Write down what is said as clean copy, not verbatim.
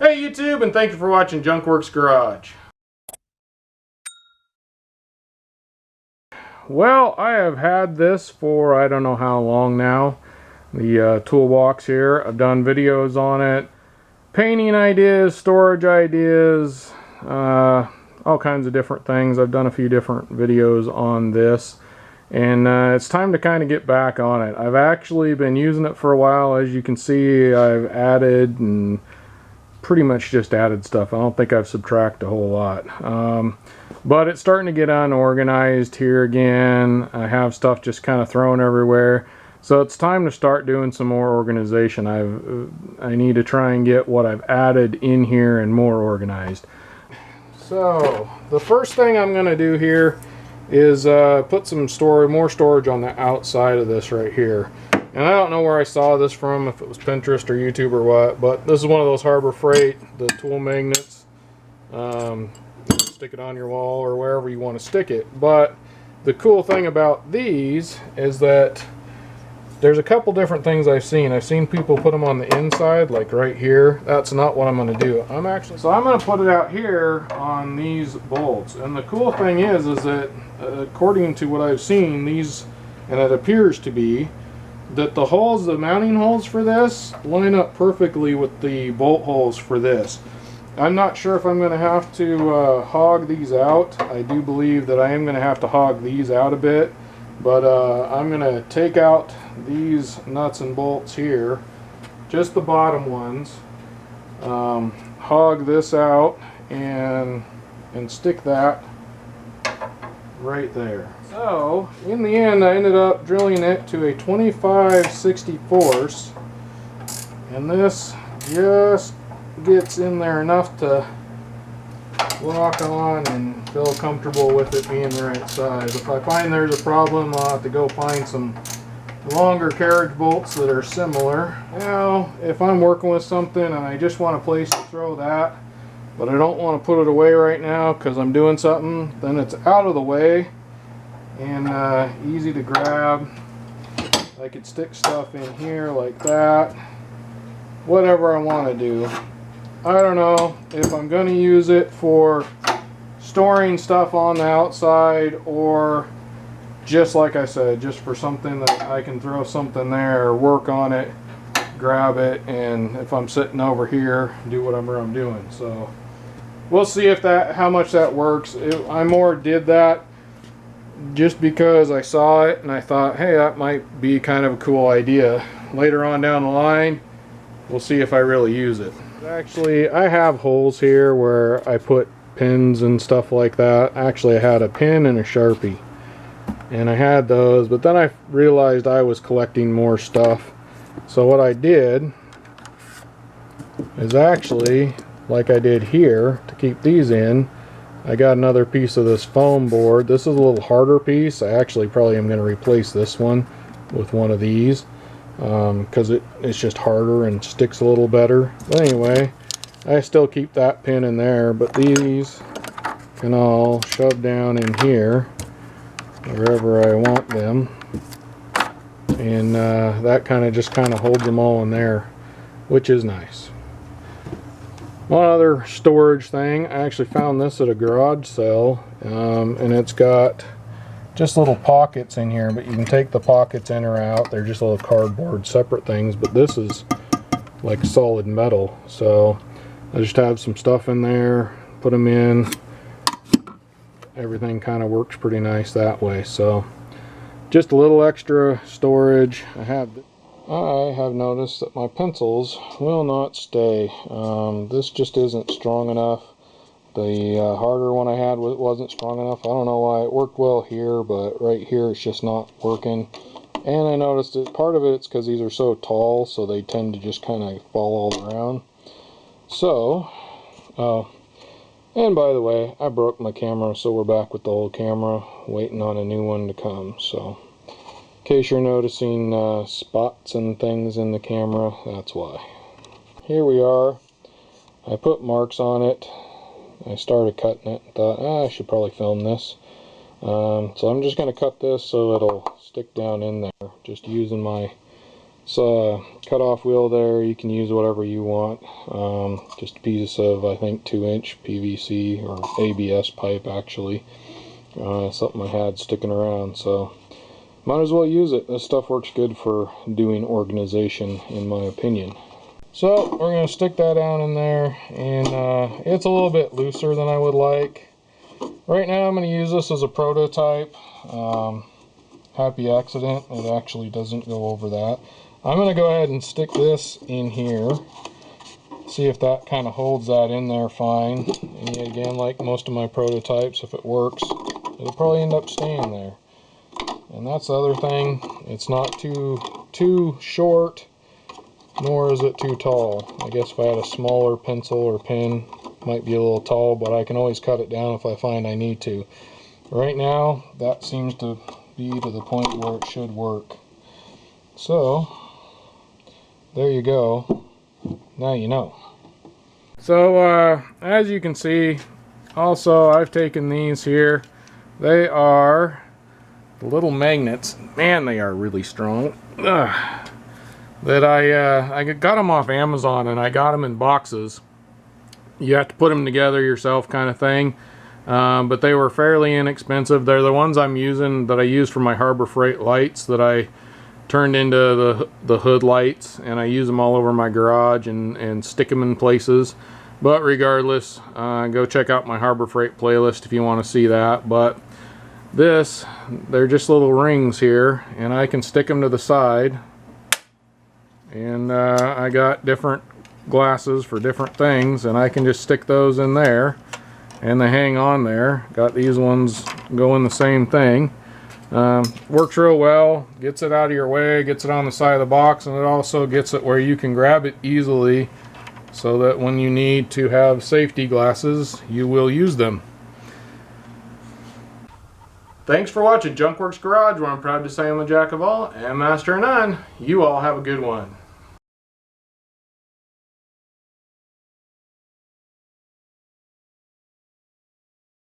Hey YouTube, and thank you for watching Junkworks Garage. Well, I have had this for I don't know how long now. The Toolbox here. I've done videos on it. Painting ideas, storage ideas, all kinds of different things. I've done a few different videos on this. And it's time to kind of get back on it. I've actually been using it for a while. As you can see, I've added and pretty much just added stuff. I don't think I've subtracted a whole lot. But it's starting to get unorganized here again. I have stuff just kind of thrown everywhere. So it's time to start doing some more organization. I need to try and get what I've added in here and more organized. So the first thing I'm going to do here is put some more storage on the outside of this right here. And I don't know where I saw this from, if it was Pinterest or YouTube or what, but this is one of those Harbor Freight, the tool magnets. Stick it on your wall or wherever you want to stick it. But the cool thing about these is that there's a couple different things I've seen. I've seen people put them on the inside, like right here. That's not what I'm going to do. I'm going to put it out here on these bolts. And the cool thing is that according to what I've seen, these, and it appears to be, that the holes, the mounting holes for this, line up perfectly with the bolt holes for this. I'm not sure if I'm going to have to hog these out. I do believe that I am going to have to hog these out a bit, but I'm going to take out these nuts and bolts here, just the bottom ones, hog this out and stick that right there. So in the end I ended up drilling it to a 25/64, and this just gets in there enough to lock on and feel comfortable with it being the right size. If I find there's a problem, I'll have to go find some longer carriage bolts that are similar. Now if I'm working with something and I just want a place to throw that, but I don't want to put it away right now because I'm doing something, then it's out of the way and easy to grab. I could stick stuff in here like that, whatever I want to do. I don't know if I'm going to use it for storing stuff on the outside, or just like I said, just for something that I can throw something there or work on it, grab it, and if I'm sitting over here, do whatever I'm doing. So we'll see if how much that works. I more did that just because I saw it and I thought, hey, that might be kind of a cool idea. Later on down the line, we'll see if I really use it. Actually, I have holes here where I put pins and stuff like that. Actually, I had a pin and a Sharpie, and I had those, but then I realized I was collecting more stuff. So what I did is actually, like I did here, to keep these in, I got another piece of this foam board. This is a little harder piece. I actually probably am going to replace this one with one of these because it's just harder and sticks a little better. But anyway, I still keep that pin in there, but these can all shove down in here wherever I want them, and that just kind of holds them all in there, which is nice. One other storage thing, I actually found this at a garage sale, and it's got just little pockets in here, but you can take the pockets in or out. They're just little cardboard separate things, but this is like solid metal, so I just have some stuff in there, put them in. Everything kind of works pretty nice that way. So just a little extra storage. I have noticed that my pencils will not stay. This just isn't strong enough. The harder one I had wasn't strong enough. I don't know why. It worked well here, but right here it's just not working. And I noticed that part of it's because these are so tall, so they tend to just kind of fall all around. So, and by the way, I broke my camera, so we're back with the old camera, waiting on a new one to come. So in case you're noticing spots and things in the camera, that's why. Here we are. I put marks on it. I started cutting it and thought, I should probably film this. So I'm just going to cut this so it'll stick down in there, just using my It's a cut-off wheel there. You can use whatever you want. Just a piece of, I think, 2-inch PVC or ABS pipe, actually. Something I had sticking around, so might as well use it. This stuff works good for doing organization, in my opinion. So we're going to stick that down in there, and it's a little bit looser than I would like. Right now I'm going to use this as a prototype. Happy accident, it actually doesn't go over that. I'm going to go ahead and stick this in here, see if that kind of holds that in there fine. And yet again, like most of my prototypes, if it works, it'll probably end up staying there. And that's the other thing, it's not too short, nor is it too tall. I guess if I had a smaller pencil or pen, it might be a little tall, but I can always cut it down if I find I need to. Right now, that seems to be to the point where it should work. So, there you go. Now you know. So, as you can see, also I've taken these here. They are little magnets. Man, they are really strong. That I got them off Amazon, and I got them in boxes. You have to put them together yourself, kind of thing. But they were fairly inexpensive. They're the ones I'm using, that I use for my Harbor Freight lights that I turned into the hood lights, and I use them all over my garage and stick them in places. But regardless, go check out my Harbor Freight playlist if you want to see that. But they're just little rings here, and I can stick them to the side. And I got different glasses for different things, and I can just stick those in there, and they hang on there. Got these ones going the same thing. Works real well, gets it out of your way, gets it on the side of the box, and it also gets it where you can grab it easily, so that when you need to have safety glasses, you will use them. Thanks for watching Junkworks Garage, where I'm proud to say I'm a jack of all and master of none. You all have a good one.